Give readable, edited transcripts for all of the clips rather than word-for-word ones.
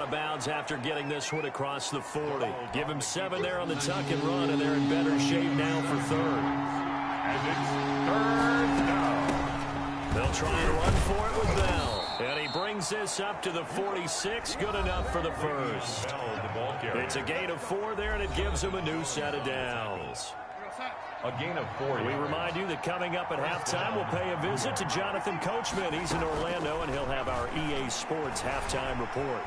out of bounds after getting this one across the 40. Give him 7 there on the tuck and run, and they're in better shape now for third. And it's third down. They'll try and run for it with Bell. And he brings this up to the 46. Good enough for the first. It's a gain of 4 there, and it gives him a new set of downs. A gain of 4. We remind you that coming up at halftime, we'll pay a visit to Jonathan Coachman. He's in Orlando, and he'll have our EA Sports halftime report.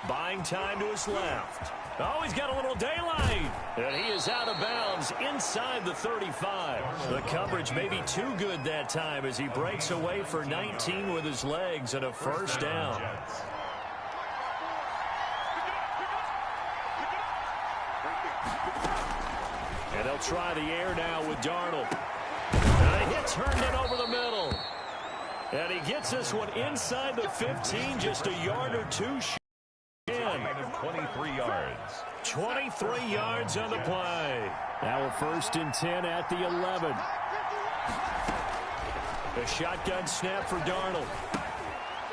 Buying time to his left. Oh, he's got a little daylight. And he is out of bounds inside the 35. The coverage may be too good that time as he breaks away for 19 with his legs and a first down. And they'll try the air now with Darnold. And he turned it over the middle. And he gets this one inside the 15, just a yard or two. 23 yards. 23 yards on the play. Now a 1st and 10 at the 11. A shotgun snap for Darnold.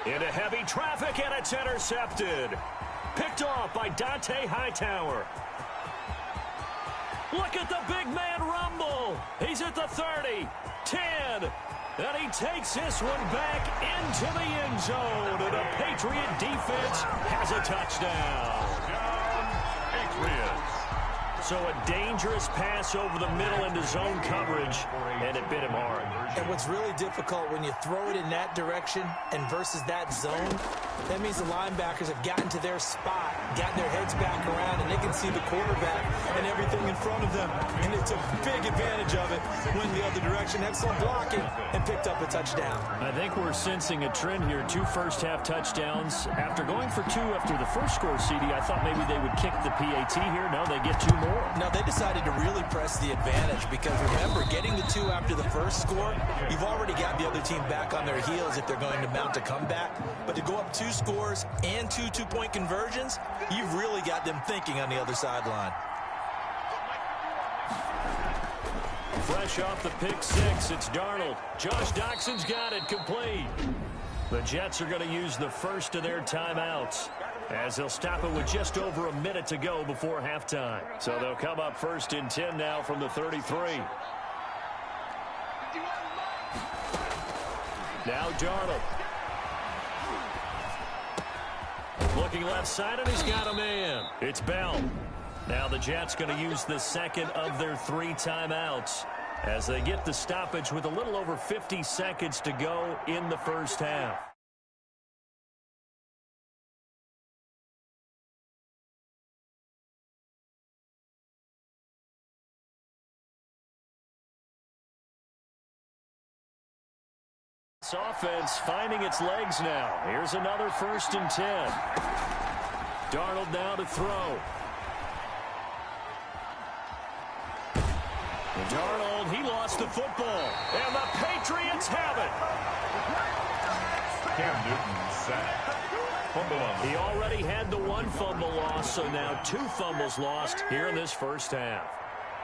Into heavy traffic, and it's intercepted. Picked off by Dante Hightower. Look at the big man rumble. He's at the 30, 10, and he takes this one back into the end zone. And the Patriot defense has a touchdown. Patriots. So a dangerous pass over the middle into zone coverage, and it bit him hard. And what's really difficult when you throw it in that direction and versus that zone, that means the linebackers have gotten to their spot, gotten their heads back around, and they can see the quarterback and everything in front of them. And they took big advantage of it, went the other direction, had some blocking, and picked up a touchdown. I think we're sensing a trend here. 2 first-half touchdowns. After going for 2 after the first score, CD, I thought maybe they would kick the PAT here. No, they get 2 more. No, they decided to really press the advantage because, remember, getting the 2 after the first score, you've already got the other team back on their heels if they're going to mount a comeback. But to go up 2 scores and 2 two-point conversions, you've really got them thinking on the other sideline. Fresh off the pick 6, it's Darnold. Josh Doxson's got it complete. The Jets are going to use the first of their timeouts, as they'll stop it with just over a minute to go before halftime. So they'll come up 1st and 10 now from the 33. Now Darnold. Looking left side, and he's got a man. It's Bell. Now the Jets going to use the second of their 3 timeouts as they get the stoppage with a little over 50 seconds to go in the first half. This offense finding its legs now. Here's another 1st and 10. Darnold now to throw. And Darnold, he lost the football. And the Patriots have it. Cam Newton sacked. Fumble on. He already had the 1 fumble loss, so now 2 fumbles lost here in this first half.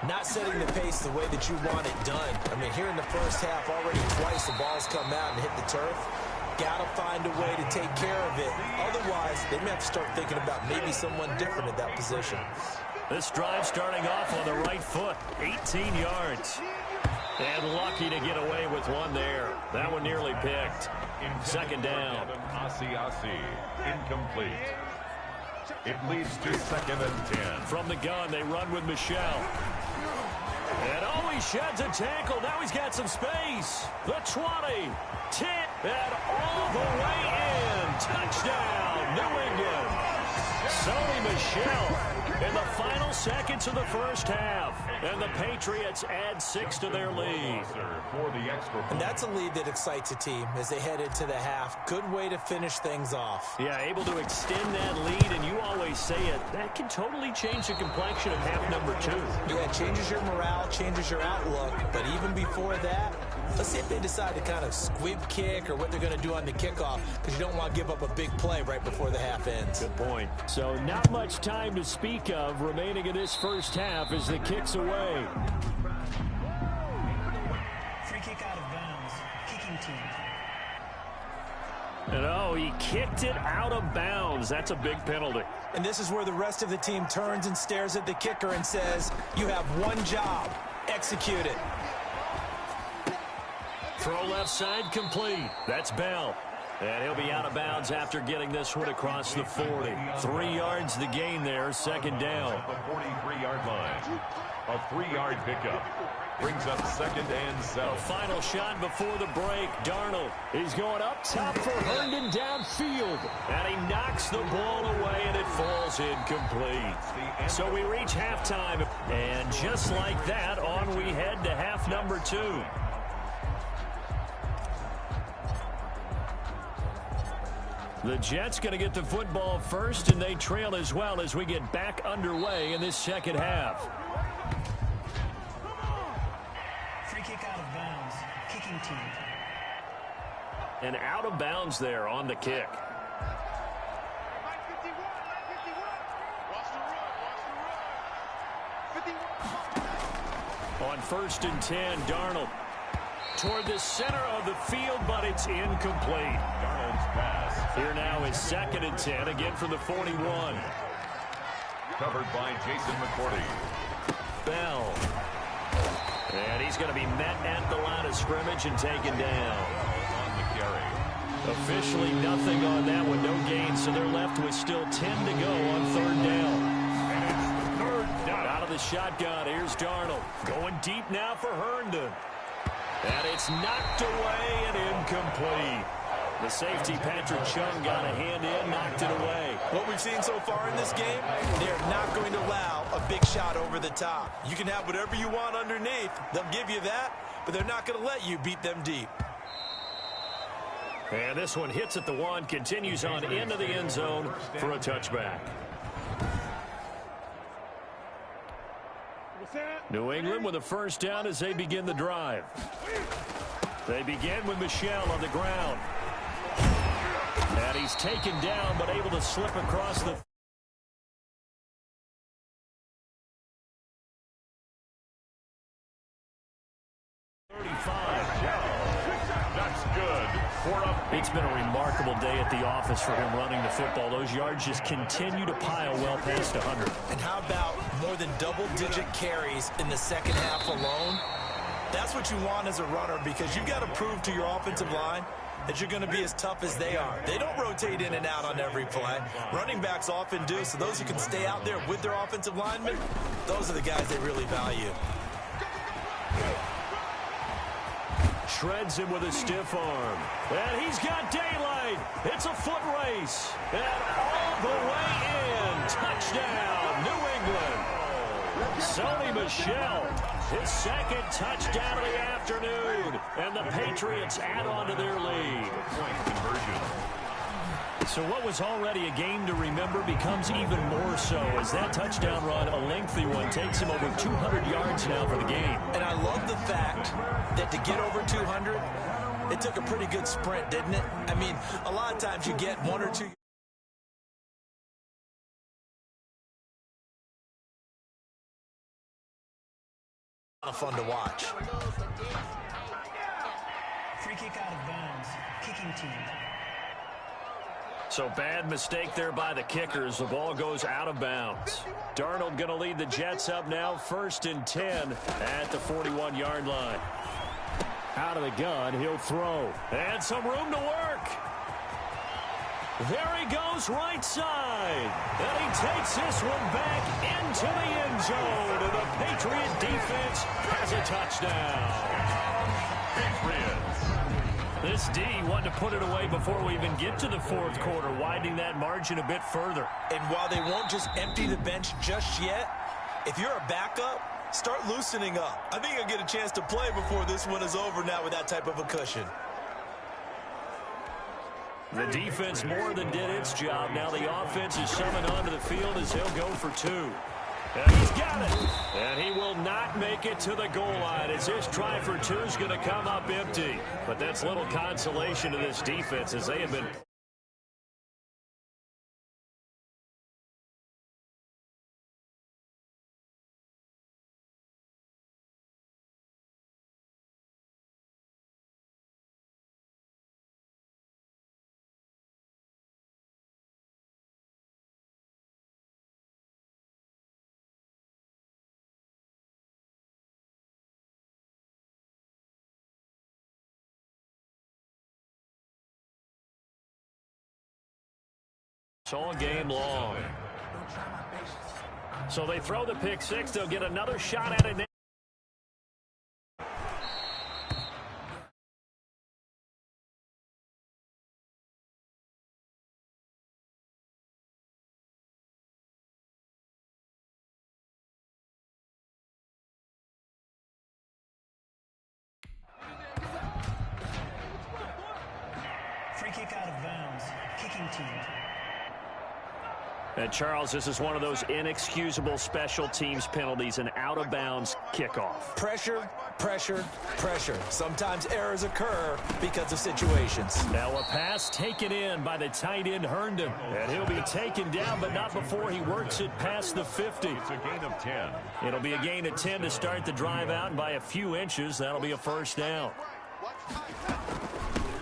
Not setting the pace the way that you want it done. I mean, here in the first half, already twice the ball's come out and hit the turf. Got to find a way to take care of it. Otherwise, they may have to start thinking about maybe someone different at that position. This drive starting off on the right foot, 18 yards. And lucky to get away with one there. That one nearly picked. 2nd down. Asiasi, incomplete. It leads to 2nd and 10. From the gun, they run with Michel. And oh, he sheds a tackle. Now he's got some space. The 20, 10, and all the way in. Touchdown, New England. Sony Michel in the final seconds of the first half. And the Patriots add 6 to their lead. And that's a lead that excites a team as they head into the half. Good way to finish things off. Yeah, able to extend that lead, and you always say it, that can totally change the complexion of half number 2. Yeah, it changes your morale, changes your outlook. But even before that, let's see if they decide to kind of squib kick or what they're going to do on the kickoff, because you don't want to give up a big play right before the half ends. Good point. So not much time to speak of remaining in this first half as the kick's away. Free kick out of bounds. Kicking team. And oh, he kicked it out of bounds. That's a big penalty. And this is where the rest of the team turns and stares at the kicker and says, you have one job. Execute it. Throw left side complete. That's Bell. And he'll be out of bounds after getting this one across the 40. 3 yards the gain there, second down. At the 43-yard line. A 3-yard pickup. Brings up 2nd and 7. A final shot before the break. Darnold. He's going up top for Herndon downfield. And he knocks the ball away, and it falls incomplete. So we reach halftime. And just like that, on we head to half number 2. The Jets going to get the football first, and they trail as well as we get back underway in this second half. Free kick out of bounds. Kicking team. And out of bounds there on the kick. On 1st and 10, Darnold toward the center of the field, but it's incomplete. Darnold's pass. Here now is 2nd and 10, again from the 41. Covered by Jason McCourty. Bell. And he's going to be met at the line of scrimmage and taken down. On the carry. Officially nothing on that one, no gain, so they're left with still 10 to go on 3rd down. And it's 3rd down. Out of the shotgun, here's Darnold. Going deep now for Herndon. And it's knocked away and incomplete. The safety, Patrick Chung, got a hand in, knocked it away. What we've seen so far in this game, they're not going to allow a big shot over the top. You can have whatever you want underneath. They'll give you that, but they're not going to let you beat them deep. And this one hits at the 1, continues on into the end zone for a touchback. New England with a first down as they begin the drive. They begin with Michel on the ground. And he's taken down, but able to slip across the 35. That's good. It's been a remarkable day at the office for him running the football. Those yards just continue to pile well past 100. And how about more than double-digit carries in the second half alone? That's what you want as a runner, because you've got to prove to your offensive line that you're going to be as tough as they are. They don't rotate in and out on every play. Running backs often do, so those who can stay out there with their offensive linemen, those are the guys they really value. Shreds him with a stiff arm. And he's got daylight. It's a foot race. And all the way in. Touchdown, New England. Sony Michel, his 2nd touchdown of the afternoon. And the Patriots add on to their lead. Point conversion. So what was already a game to remember becomes even more so as that touchdown run, a lengthy one, takes him over 200 yards now for the game. And I love the fact that to get over 200, it took a pretty good sprint, didn't it? I mean, a lot of times you get 1 or 2. Fun to watch. Free kick out of bounds. Kicking team. So bad mistake there by the kickers. The ball goes out of bounds. Darnold going to lead the Jets up now, 1st and 10 at the 41-yard line. Out of the gun, he'll throw. And some room to work. There he goes, right side. And he takes this one back into the end zone. And the Patriot defense has a touchdown. Patriots. This D wanted to put it away before we even get to the 4th quarter, widening that margin a bit further. And while they won't just empty the bench just yet, if you're a backup, start loosening up. I think you'll get a chance to play before this one is over now with that type of a cushion. The defense more than did its job. Now the offense is summoned onto the field as he'll go for 2. And he's got it. And he will not make it to the goal line as this try for 2 is going to come up empty. But that's little consolation to this defense as they have been All game long. So they throw the pick six. They'll get another shot at it. Free kick out of bounds. Kicking team. And Charles, this is one of those inexcusable special teams penalties, an out-of-bounds kickoff. Pressure, pressure, pressure. Sometimes errors occur because of situations. Now a pass taken in by the tight end Herndon. And he'll be taken down, but not before he works it past the 50. It's a gain of 10. It'll be a gain of 10 to start the drive out, and by a few inches, that'll be a first down.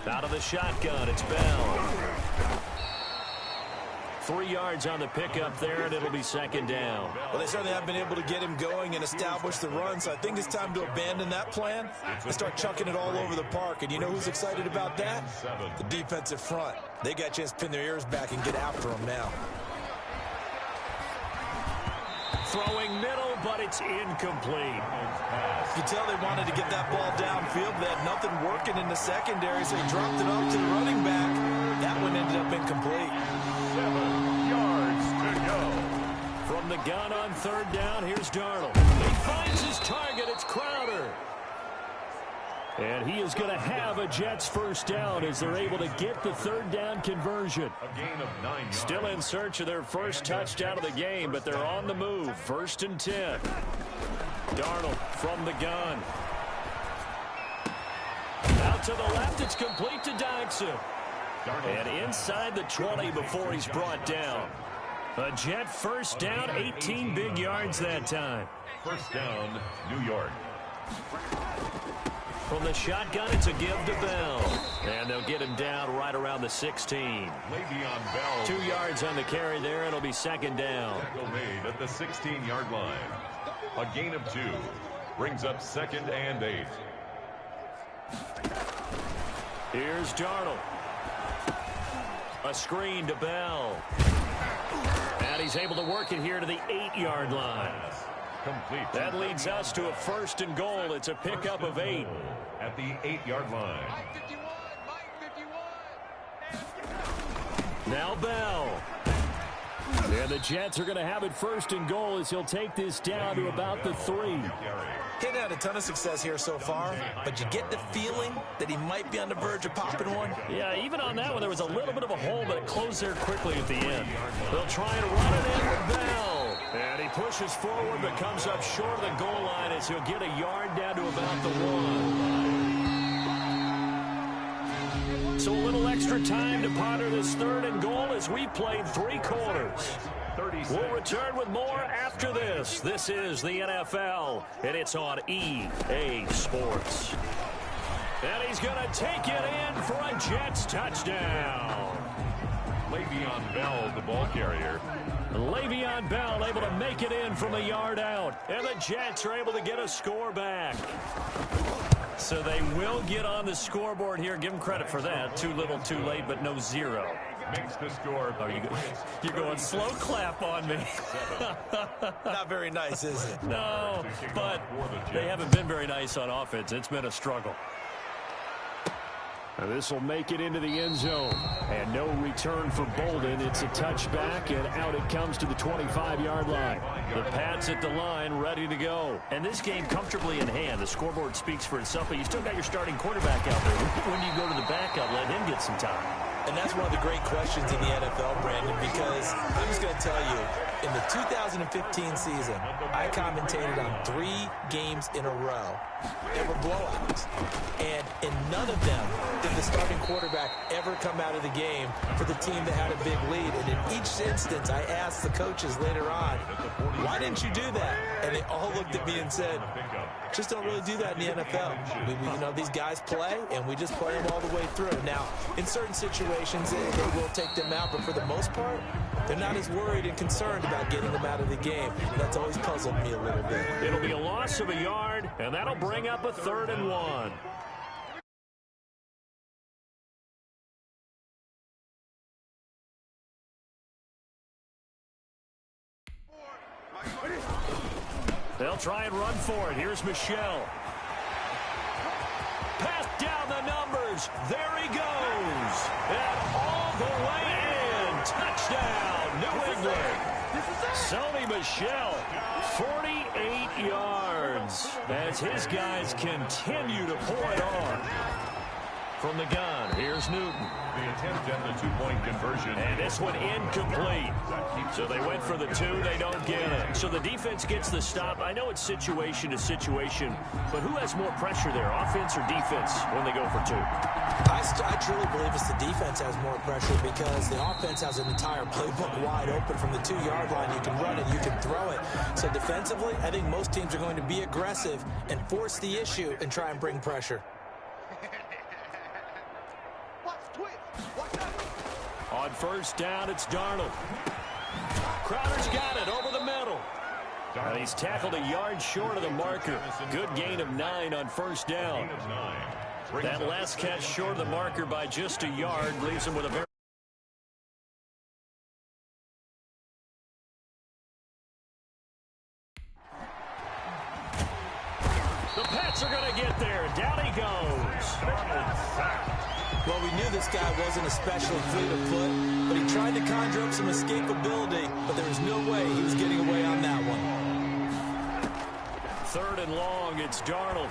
Out of the shotgun, it's Bell. 3 yards on the pickup there, and it'll be second down. Well, they certainly have been able to get him going and establish the run, so I think it's time to abandon that plan and start chucking it all over the park. And you know who's excited about that? The defensive front. They got a chance to pin their ears back and get after him now. Throwing middle, but it's incomplete. You can tell they wanted to get that ball downfield. They had nothing working in the secondary, so he dropped it off to the running back. That one ended up incomplete. 7 yards to go. From the gun on third down, here's Darnold. He finds his target. It's Crowder. And he is going to have a Jets first down as they're able to get the third down conversion. A gain of 9 yards. Still in search of their first touchdown of the game, but they're on the move. First and 10. Darnold from the gun. Out to the left, it's complete to Dodson. And inside the 20 before he's brought down. A Jet first down, 18 big yards that time. First down, New York. From the shotgun, it's a give to Bell. And they'll get him down right around the 16. Le'Veon Bell. 2 yards on the carry there. It'll be second down. Tackle made at the 16-yard line. A gain of 2. Brings up second and 8. Here's Darnold. A screen to Bell. And he's able to work it here to the 8-yard line. Complete. That leads us to a first and goal. It's a pickup of 8. At the 8-yard line. Now Bell. And the Jets are going to have it first and goal as he'll take this down to about the 3. He's had a ton of success here so far, but you get the feeling that he might be on the verge of popping one. Yeah, even on that one, there was a little bit of a hole, but it closed there quickly at the end. They'll try and run it in with Bell. And he pushes forward, but comes up short of the goal line as he'll get a yard down to about the 1. So a little extra time to ponder this third and goal as we played 3 quarters. We'll return with more after this. This is the NFL, and it's on EA Sports. And he's going to take it in for a Jets touchdown. Le'Veon Bell, the ball carrier. Le'Veon Bell able to make it in from a yard out. And the Jets are able to get a score back. So they will get on the scoreboard here. Give them credit for that. Too little, too late, but no 0. Makes the score. Oh, you're going slow clap on me. Not very nice, is it? No, but they haven't been very nice on offense. It's been a struggle. Now this will make it into the end zone. And no return for Bolden. It's a touchback, and out it comes to the 25-yard line. The Pats at the line, ready to go. And this game comfortably in hand. The scoreboard speaks for itself, but you still got your starting quarterback out there. When do you go to the backup, let him get some time? And that's one of the great questions in the NFL, Brandon, because I'm just going to tell you, in the 2015 season, I commentated on 3 games in a row that were blowouts. And in none of them did the starting quarterback ever come out of the game for the team that had a big lead. And in each instance, I asked the coaches later on, why didn't you do that? And they all looked at me and said, just don't really do that in the NFL. You know, these guys play, and we just play them all the way through. Now, in certain situations, they will take them out, but for the most part, they're not as worried and concerned about getting them out of the game. That's always puzzled me a little bit. It'll be a loss of a yard, and that'll bring up a 3rd and 1. They'll try and run for it. Here's Michelle. Pass down the numbers. There he goes. And all the way in. Touchdown, New England. Sony Michel, 48 yards as his guys continue to pour it on. From the gun, here's Newton. The attempt at the two-point conversion. And this one incomplete. So they went for the two, they don't get it. So the defense gets the stop. I know it's situation to situation, but who has more pressure there, offense or defense, when they go for two? I truly believe it's the defense has more pressure because the offense has an entire playbook wide open from the 2-yard line. You can run it, you can throw it. So defensively, I think most teams are going to be aggressive and force the issue and try and bring pressure. On first down, it's Darnold. Crowder's got it over the middle. And he's tackled a yard short of the marker. Good gain of 9 on first down. That last catch short of the marker by just a yard leaves him with a very... The Pats are going to get there. Down he goes. Well, we knew this guy wasn't especially fleet of foot, but he tried to conjure up some escapability, but there was no way he was getting away on that one. Third and long, it's Darnold.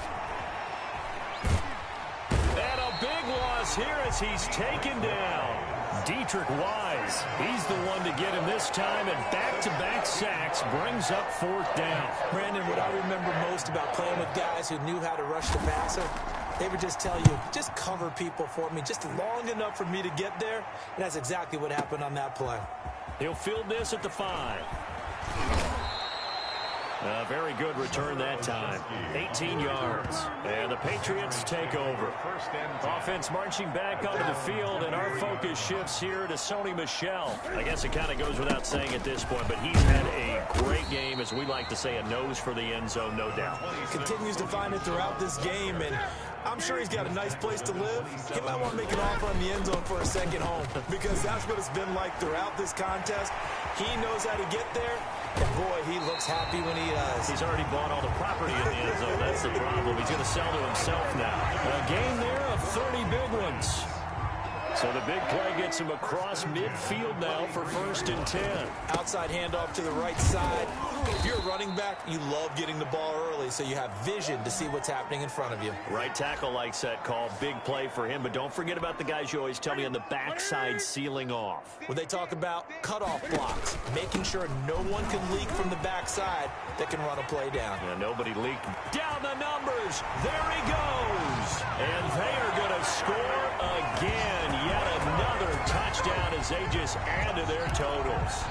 And a big loss here as he's taken down. Dietrich Wise, he's the one to get him this time, and back-to-back sacks brings up fourth down. Brandon, what I remember most about playing with guys who knew how to rush the passer, they would just tell you, just cover people for me, just long enough for me to get there, and that's exactly what happened on that play. He'll field this at the 5. A very good return that time. 18 yards. And the Patriots take over. Offense marching back onto the field, and our focus shifts here to Sony Michel. I guess it kind of goes without saying at this point, but he's had a great game, as we like to say, a nose for the end zone, no doubt. Continues to find it throughout this game, and I'm sure he's got a nice place to live. He might want to make an offer on the end zone for a second home, because that's what it's been like throughout this contest. He knows how to get there, and boy, he looks happy when he does. He's already bought all the property in the end zone. That's the problem. He's going to sell to himself now. A gain there of 30 big ones. So the big play gets him across midfield now for 1st and 10. Outside handoff to the right side. If you're a running back, you love getting the ball early so you have vision to see what's happening in front of you. Right tackle likes that call. Big play for him, but don't forget about the guys you always tell me on the backside sealing off. When they talk about cutoff blocks, making sure no one can leak from the backside that can run a play down. Yeah, nobody leaked. Down the numbers. There he goes. And they are going to score again. Yet another touchdown as they just add to their totals.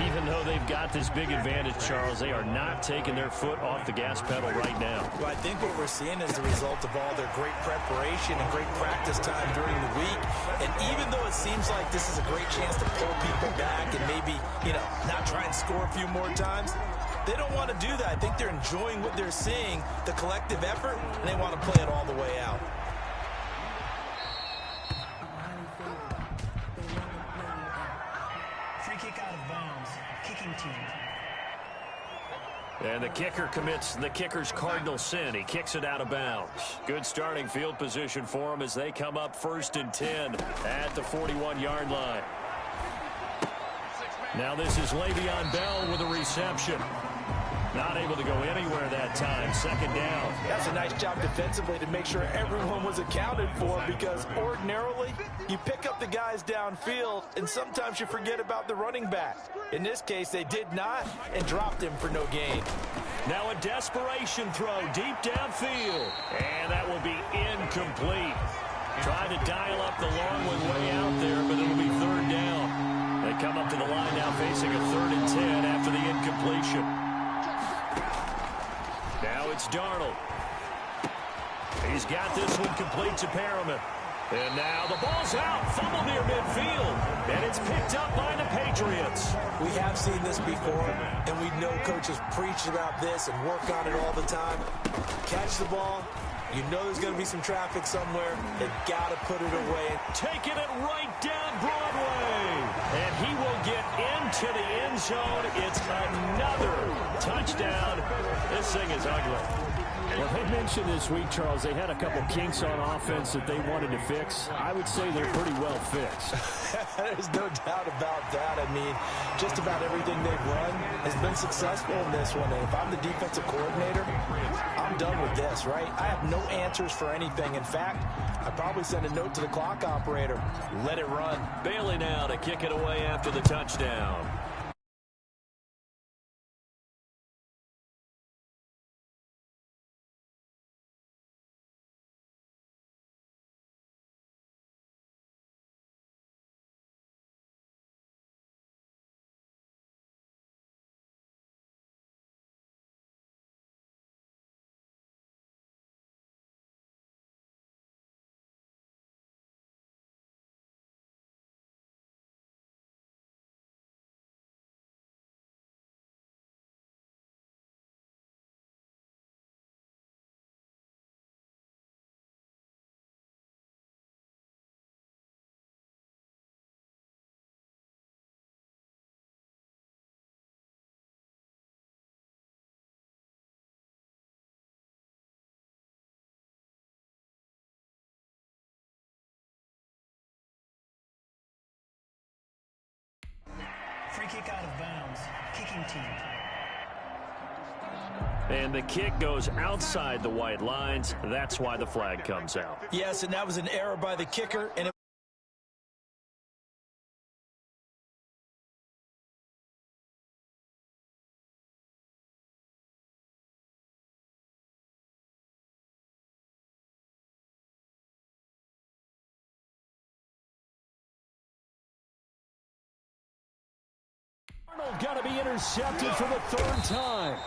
Even though they've got this big advantage, Charles, they are not taking their foot off the gas pedal right now. Well, I think what we're seeing is the result of all their great preparation and great practice time during the week. And even though it seems like this is a great chance to pull people back and maybe, not try and score a few more times, they don't want to do that. I think they're enjoying what they're seeing, the collective effort, and they want to play it all the way out. Free kick out of bounds. Kicking team. And the kicker commits the kicker's cardinal sin. He kicks it out of bounds. Good starting field position for him as they come up 1st and 10 at the 41-yard line. Now this is Le'Veon Bell with a reception. Not able to go anywhere that time. 2nd down. That's a nice job defensively to make sure everyone was accounted for, because ordinarily you pick up the guys downfield and sometimes you forget about the running back. In this case, they did not and dropped him for no gain. Now a desperation throw deep downfield. And that will be incomplete. Trying to dial up the long one way out there, but it'll be 3rd down. They come up to the line now facing a 3rd and 10 after the incompletion. Now it's Darnold. He's got this one complete to Perriman. And now the ball's out. Fumble near midfield. And it's picked up by the Patriots. We have seen this before, and we know coaches preach about this and work on it all the time. Catch the ball. You know there's going to be some traffic somewhere. They've got to put it away. Taking it right down Broadway. And he will get into to the end zone. It's another touchdown. This thing is ugly. Well, they mentioned this week, Charles, they had a couple kinks on offense that they wanted to fix. I would say they're pretty well fixed. There's no doubt about that. I mean, just about everything they've run has been successful in this one. And if I'm the defensive coordinator, I'm done with this, right? I have no answers for anything. In fact, I'd probably send a note to the clock operator. Let it run. Bailey now to kick it away after the touchdown. Free kick out of bounds. Kicking team. And the kick goes outside the white lines. That's why the flag comes out. Yes, and that was an error by the kicker. And Arnold got to be intercepted for the third time.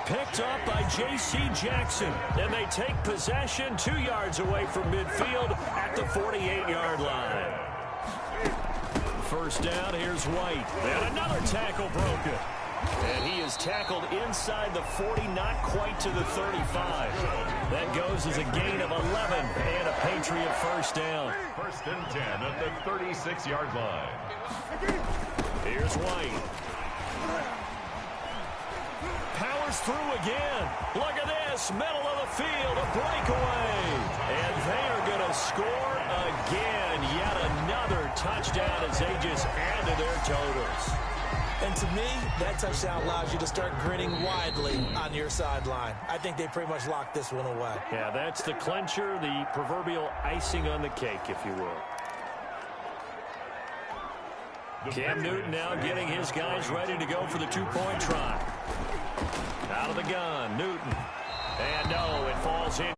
Picked up by J.C. Jackson. And they take possession 2 yards away from midfield at the 48-yard line. First down, here's White. And another tackle broken. And he is tackled inside the 40, not quite to the 35. That goes as a gain of 11 and a Patriot first down. First and 10 at the 36-yard line. Here's White. Powers through again. Look at this. Middle of the field. A breakaway. And they are going to score again. Yet another touchdown as they just add to their totals. And to me, that touchdown allows you to start grinning widely on your sideline. I think they pretty much locked this one away. Yeah, that's the clincher, the proverbial icing on the cake, if you will. Cam Newton now getting his guys ready to go for the two-point try. Out of the gun, Newton. And no, it falls in.